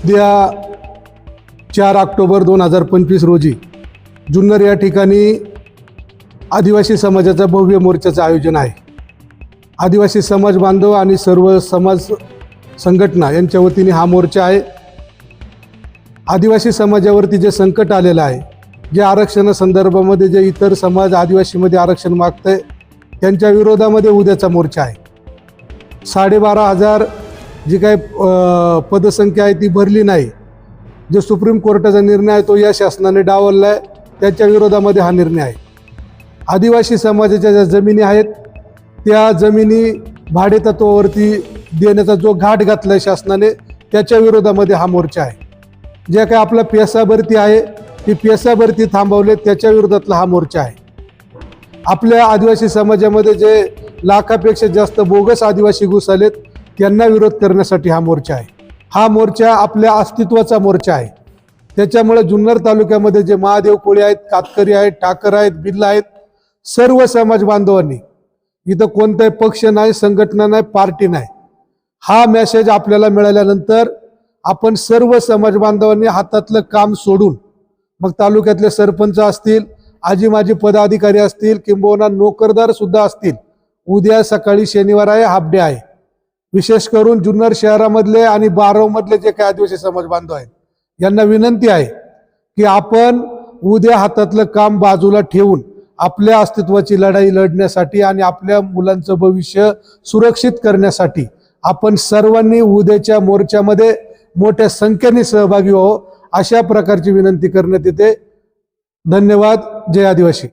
उद्या 4 ऑक्टोबर 2025 रोजी जुन्नर या ठिकाणी आदिवासी समाजाचा भव्य मोर्चाचं आयोजन आहे। आदिवासी समाज बांधव आणि सर्व समाज संघटना यांच्या वतीने हा मोर्चा आहे। आदिवासी समाजावरती जे संकट आलेलं आहे, जे आरक्षणासंदर्भामध्ये जे इतर समाज आदिवासीमध्ये आरक्षण मागतंय त्यांच्या विरोधामध्ये उद्याचा मोर्चा आहे। 12,500 जी काही पदसंख्या आहे ती भरली नाही, जो सुप्रीम कोर्टाचा निर्णय आहे तो या शासनाने डावलला आहे, त्याच्या विरोधामध्ये हा निर्णय आहे। आदिवासी समाजाच्या ज्या जमिनी आहेत त्या जमिनी भाडेतत्वावरती देण्याचा जो घाट घातला आहे शासनाने, त्याच्या विरोधामध्ये हा मोर्चा आहे। जे काही आपला पेसा भरती आहे ती पेसा भरती थांबवले त्याच्या विरोधातला हा मोर्चा आहे। आपल्या आदिवासी समाजामध्ये जे लाखापेक्षा जास्त बोगस आदिवासी घुसलेत त्यांना विरोध करण्यासाठी हा मोर्चा आहे। हा मोर्चा आपल्या अस्तित्वाचा मोर्चा आहे। त्याच्यामुळे जुन्नर तालुक्यामध्ये जे महादेव कोळी आहेत, कातकरी आहेत, ठाकर आहेत, बिल्ला आहेत, सर्व समाज बांधवांनी, इथं कोणताही पक्ष नाही, संघटना नाही, पार्टी नाही, हा मेसेज आपल्याला मिळाल्यानंतर आपण सर्व समाज बांधवांनी हातातलं काम सोडून, मग तालुक्यातले सरपंच असतील, आजी माजी पदाधिकारी असतील, किंबहुना नोकरदार सुद्धा असतील, उद्या सकाळी शनिवार आहे, हाफ डे आहे। विशेष करून जुन्नर शहरामधले आणि बारावमधले जे काही आदिवासी समाज बांधव आहेत यांना विनंती आहे की आपण उद्या हातातलं काम बाजूला ठेवून आपल्या अस्तित्वाची लढाई लढण्यासाठी आणि आपल्या मुलांचं भविष्य सुरक्षित करण्यासाठी आपण सर्वांनी उद्याच्या मोर्चामध्ये मोठ्या संख्येने सहभागी व्हावं, अशा प्रकारची विनंती करण्यात येते। धन्यवाद। जय आदिवासी।